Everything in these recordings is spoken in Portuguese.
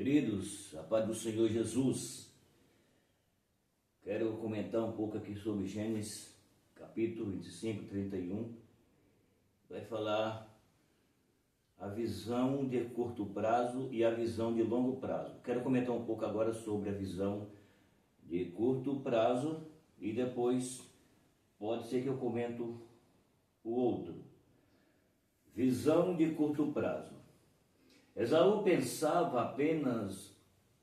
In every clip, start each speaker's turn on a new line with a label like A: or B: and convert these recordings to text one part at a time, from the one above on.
A: Queridos, a paz do Senhor Jesus, quero comentar um pouco aqui sobre Gênesis, capítulo 25, 31. Vai falar a visão de curto prazo e a visão de longo prazo. Quero comentar um pouco agora sobre a visão de curto prazo e depois pode ser que eu comento o outro. Visão de curto prazo. Esaú pensava apenas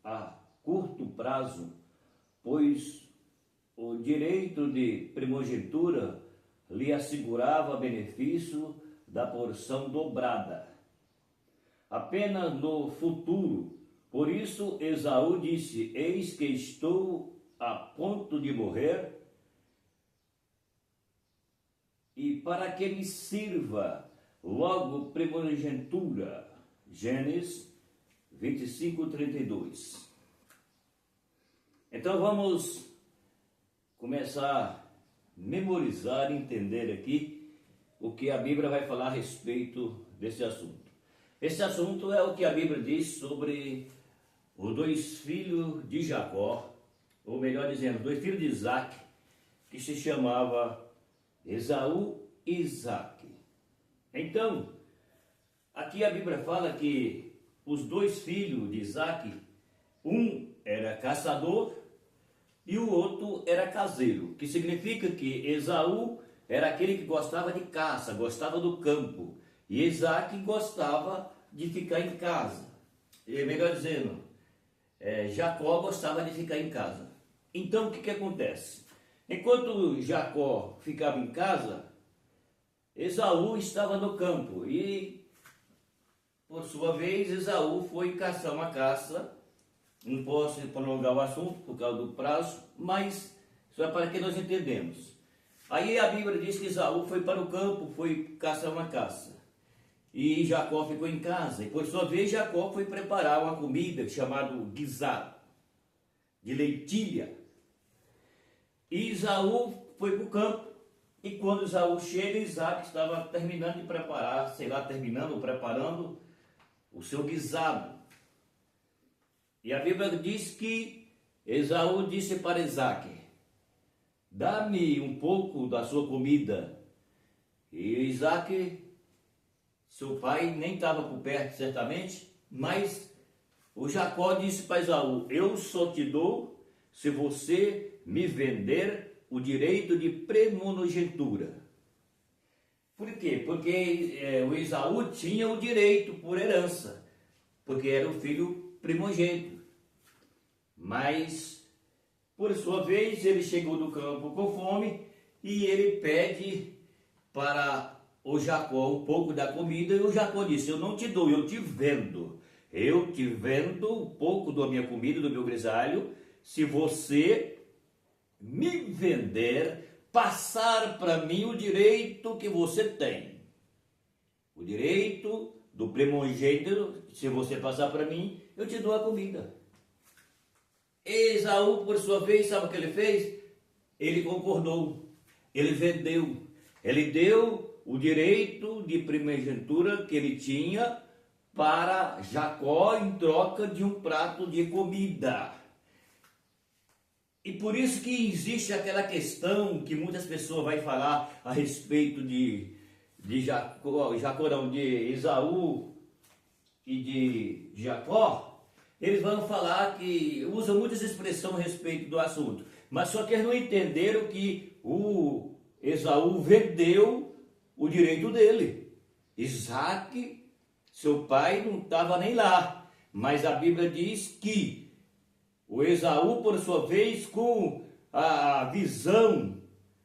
A: a curto prazo, pois o direito de primogenitura lhe assegurava benefício da porção dobrada. Apenas no futuro. Por isso Esaú disse: eis que estou a ponto de morrer, e para que me sirva logo primogenitura. Gênesis 25, 32. Então vamos começar a memorizar e entender aqui o que a Bíblia vai falar a respeito desse assunto. Esse assunto é o que a Bíblia diz sobre os dois filhos de Jacó, ou melhor dizendo, dois filhos de Isaac, que se chamava Esaú e Isaac. Então, aqui a Bíblia fala que os dois filhos de Isaac, um era caçador e o outro era caseiro, que significa que Esaú era aquele que gostava de caça, gostava do campo, e Isaac gostava de ficar em casa. E, melhor dizendo, Jacó gostava de ficar em casa. Então o que acontece? Enquanto Jacó ficava em casa, Esaú estava no campo e, por sua vez, Esaú foi caçar uma caça. Não posso prolongar o assunto por causa do prazo, mas só é para que nós entendemos. Aí a Bíblia diz que Esaú foi para o campo, foi caçar uma caça. E Jacó ficou em casa. E por sua vez, Jacó foi preparar uma comida chamada guisado, de lentilha. E Esaú foi para o campo. E quando Esaú chega, Isaac estava terminando de preparar, terminando ou preparando o seu guisado. E a Bíblia diz que Esaú disse para Isaac: dá-me um pouco da sua comida. E Isaac, seu pai, nem estava por perto certamente, mas o Jacó disse para Esaú: eu só te dou se você me vender o direito de primogenitura. Por quê? Porque o Esaú tinha o direito por herança, porque era o filho primogênito. Mas, por sua vez, ele chegou do campo com fome e ele pede para o Jacó um pouco da comida, e o Jacó disse: eu não te dou, eu te vendo. Eu te vendo um pouco da minha comida, do meu grisalho, se você me vender, passar para mim o direito que você tem. O direito do primogênito, se você passar para mim, eu te dou a comida. Esaú, por sua vez, sabe o que ele fez? Ele concordou, ele vendeu, ele deu o direito de primogenitura que ele tinha para Jacó em troca de um prato de comida. E por isso que existe aquela questão que muitas pessoas vão falar a respeito de Esaú e de Jacó. Eles vão falar que usam muitas expressões a respeito do assunto, mas só que eles não entenderam que o Esaú vendeu o direito dele. Isaac, seu pai, não estava nem lá, mas a Bíblia diz que o Esaú, por sua vez, com a visão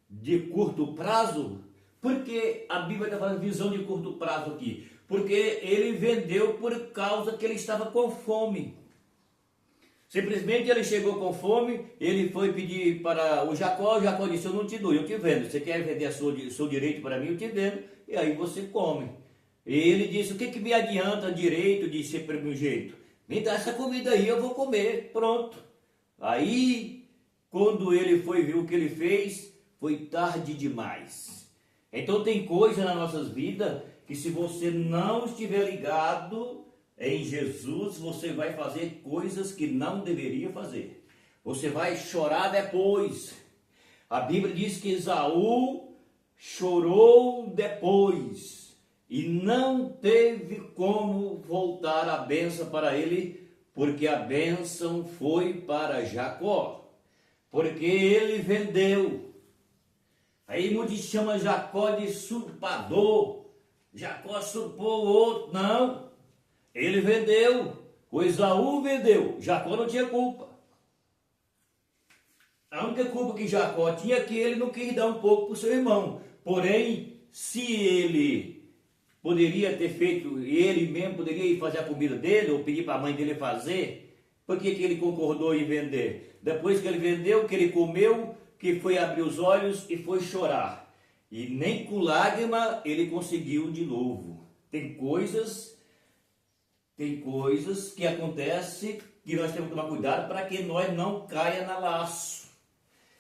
A: de curto prazo, porque a Bíblia está falando visão de curto prazo aqui? Porque ele vendeu por causa que ele estava com fome. Simplesmente ele chegou com fome, ele foi pedir para o Jacó disse: eu não te dou, eu te vendo. Você quer vender o seu direito para mim? Eu te vendo, e aí você come. E ele disse: o que me adianta direito de ser primogênito? Me dá essa comida aí, eu vou comer, pronto. Aí, quando ele foi ver o que ele fez, foi tarde demais. Então tem coisa nas nossas vidas que, se você não estiver ligado, em Jesus, você vai fazer coisas que não deveria fazer. Você vai chorar depois. A Bíblia diz que Esaú chorou depois e não teve como voltar a bênção para ele, porque a bênção foi para Jacó, porque ele vendeu. Aí muitos chamam Jacó de usurpador. Jacó usurpou o outro. Não, ele vendeu. O Esaú vendeu. Jacó não tinha culpa. A única culpa que Jacó tinha é que ele não quis dar um pouco para o seu irmão. Porém, se ele poderia ter feito, ele mesmo poderia ir fazer a comida dele, ou pedir para a mãe dele fazer, por que ele concordou em vender? Depois que ele vendeu, que ele comeu, que foi abrir os olhos e foi chorar. E nem com lágrima ele conseguiu de novo. Tem coisas que acontecem que nós temos que tomar cuidado para que nós não caia na laço.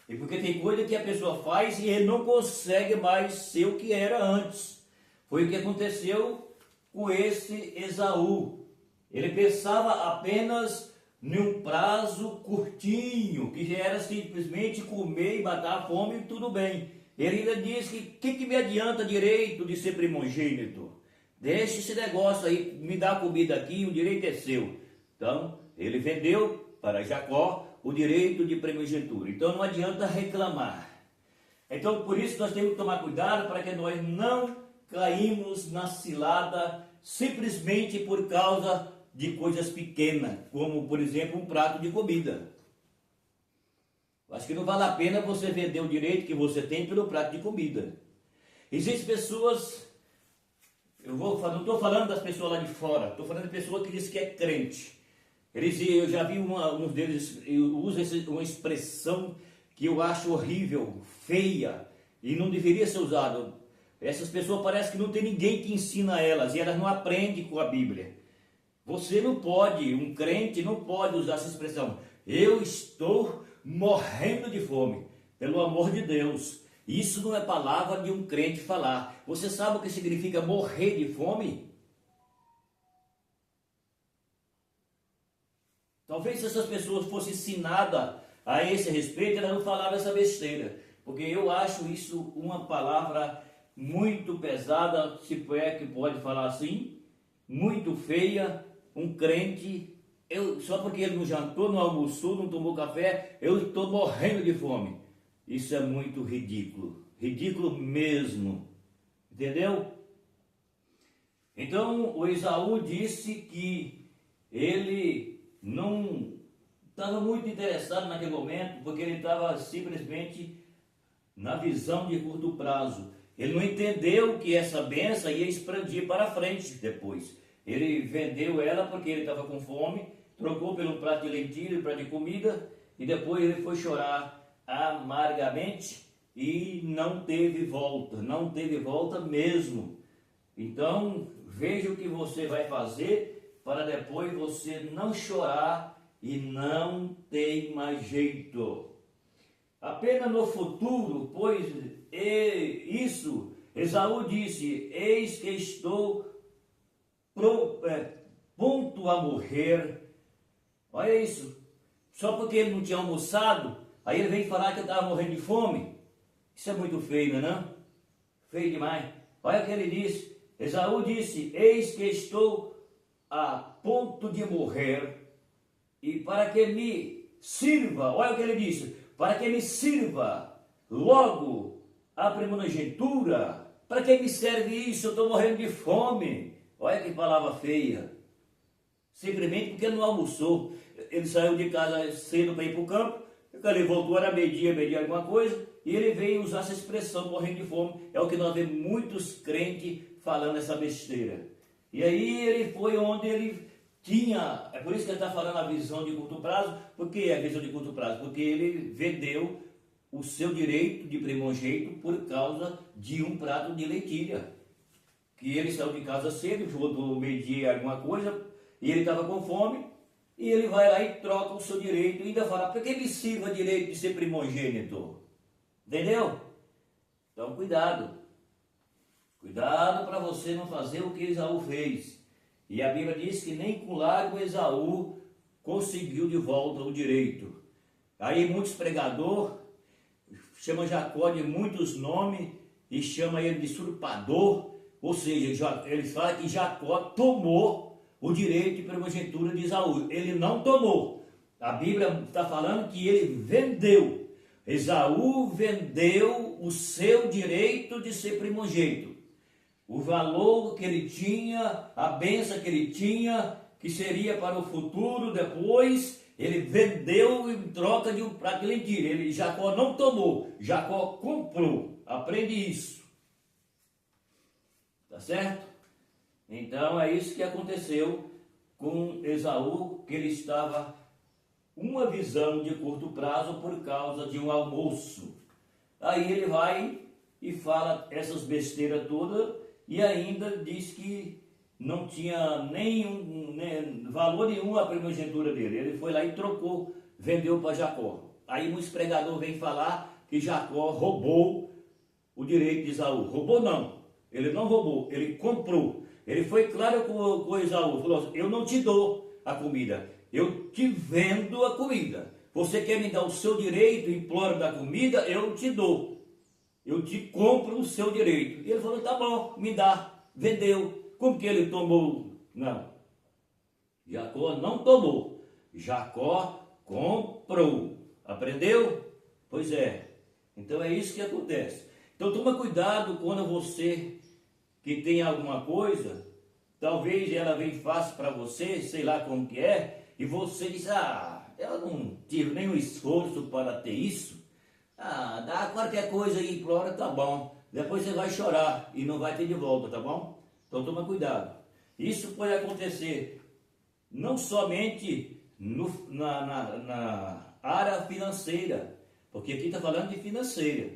A: E porque tem coisa que a pessoa faz e ele não consegue mais ser o que era antes. Foi o que aconteceu com esse Esaú. Ele pensava apenas num prazo curtinho, que já era simplesmente comer e matar a fome e tudo bem. Ele ainda disse que me adianta direito de ser primogênito? Deixa esse negócio aí, me dá comida aqui, o direito é seu. Então, ele vendeu para Jacó o direito de primogenitura. Então não adianta reclamar. Então por isso nós temos que tomar cuidado para que nós não caímos na cilada simplesmente por causa de coisas pequenas, como por exemplo um prato de comida. Acho que não vale a pena você vender o direito que você tem pelo prato de comida. Existem pessoas, não estou falando das pessoas lá de fora, estou falando de pessoas que dizem que é crente. Eu já vi uns deles, usa uma expressão que eu acho horrível, feia, e não deveria ser usada. Essas pessoas parecem que não tem ninguém que ensina elas, e elas não aprendem com a Bíblia. Você não pode, um crente não pode usar essa expressão. Eu estou morrendo de fome, pelo amor de Deus. Isso não é palavra de um crente falar. Você sabe o que significa morrer de fome? Talvez se essas pessoas fossem ensinadas a esse respeito, elas não falavam essa besteira. Porque eu acho isso uma palavra muito pesada, se é que pode falar assim, muito feia. Um crente, só porque ele não jantou, não almoçou, não tomou café, eu estou morrendo de fome. Isso é muito ridículo. Ridículo mesmo. Entendeu? Então, o Esaú disse que ele não estava muito interessado naquele momento, porque ele estava simplesmente na visão de curto prazo. Ele não entendeu que essa bênção ia expandir para frente depois. Ele vendeu ela porque ele estava com fome, trocou por um prato de lentilha, um prato de comida, e depois ele foi chorar amargamente e não teve volta mesmo. Então, veja o que você vai fazer para depois você não chorar e não ter mais jeito. Apenas no futuro, pois Esaú disse, eis que estou pronto a morrer. Olha isso, só porque ele não tinha almoçado, aí ele vem falar que ele estava morrendo de fome. Isso é muito feio, não é? Feio demais. Olha o que ele disse, Esaú disse, eis que estou a ponto de morrer, e para que me sirva, olha o que ele disse, para que me sirva logo a primogenitura. Para que me serve isso? Eu estou morrendo de fome. Olha que palavra feia. Simplesmente porque ele não almoçou. Ele saiu de casa cedo para ir para o campo, ele voltou, era meio-dia alguma coisa, e ele veio usar essa expressão, morrendo de fome. É o que nós vemos muitos crentes falando essa besteira. E aí ele foi onde ele tinha, é por isso que ele está falando a visão de curto prazo. Por que a visão de curto prazo? Porque ele vendeu o seu direito de primogênito por causa de um prato de lentilha. Que ele saiu de casa cedo, voltou meio-dia alguma coisa, e ele estava com fome, e ele vai lá e troca o seu direito, e ainda fala, para que me sirva direito de ser primogênito? Entendeu? Então cuidado. Cuidado para você não fazer o que Esaú fez. E a Bíblia diz que nem com largo Esaú conseguiu de volta o direito. Aí muitos pregadores chamam Jacó de muitos nomes e chama ele de usurpador, ou seja, eles falam que Jacó tomou o direito de primogenitura de Esaú. Ele não tomou. A Bíblia está falando que ele vendeu. Esaú vendeu o seu direito de ser primogênito. O valor que ele tinha, a bênção que ele tinha, que seria para o futuro depois, ele vendeu em troca de um prato de lentilha. Jacó não tomou, Jacó comprou. Aprende isso. Tá certo? Então é isso que aconteceu com Esaú, que ele estava uma visão de curto prazo por causa de um almoço. Aí ele vai e fala essas besteiras todas e ainda diz que não tinha nem valor nenhum a primogenitura dele. Ele foi lá e trocou, vendeu para Jacó. Aí um pregador vem falar que Jacó roubou o direito de Esaú. Roubou não, ele não roubou, ele comprou. Ele foi claro com Esaú, falou assim, eu não te dou a comida, eu te vendo a comida. Você quer me dar o seu direito, imploro da comida, eu te dou. Eu te compro o seu direito. E ele falou, tá bom, me dá. Vendeu. Como que ele tomou? Não. Jacó não tomou. Jacó comprou. Aprendeu? Pois é. Então é isso que acontece. Então toma cuidado quando você que tem alguma coisa, talvez ela vem fácil para você, sei lá como que é, e você diz, eu não tive nenhum esforço para ter isso. Dá qualquer coisa e implora, tá bom. Depois você vai chorar e não vai ter de volta, tá bom? Então toma cuidado. Isso pode acontecer não somente na área financeira, porque aqui está falando de financeira,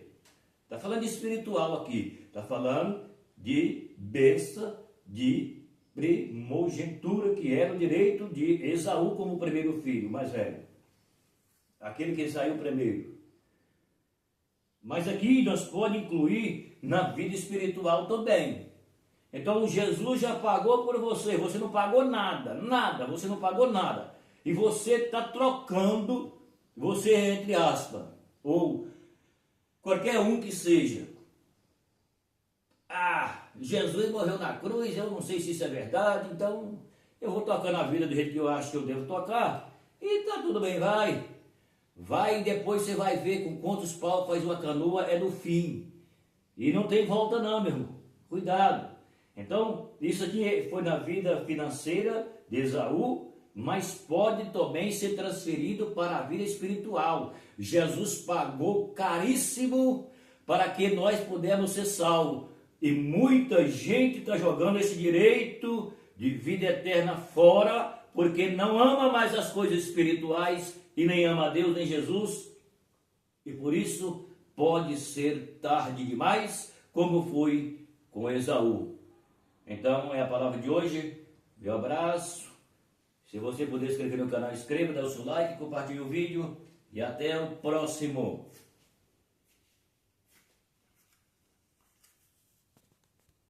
A: está falando de espiritual aqui, está falando de bênção de primogenitura, que era o direito de Esaú como primeiro filho, mais velho, aquele que saiu primeiro. Mas aqui nós podemos incluir na vida espiritual também. Então Jesus já pagou por você, você não pagou nada, você não pagou nada. E você está trocando, você entre aspas, ou qualquer um que seja. Jesus morreu na cruz, eu não sei se isso é verdade, então eu vou tocar na vida do jeito que eu acho que eu devo tocar, e tá tudo bem, vai. Vai e depois você vai ver com quantos pau faz uma canoa, é no fim. E não tem volta não, meu irmão. Cuidado. Então, isso aqui foi na vida financeira de Esaú, mas pode também ser transferido para a vida espiritual. Jesus pagou caríssimo para que nós pudéssemos ser salvos. E muita gente está jogando esse direito de vida eterna fora, porque não ama mais as coisas espirituais e nem ama a Deus nem Jesus, e por isso pode ser tarde demais, como foi com Esaú. Então é a palavra de hoje. Meu abraço. Se você puder inscrever no canal, inscreva, dá o seu like, compartilhe o vídeo e até o próximo.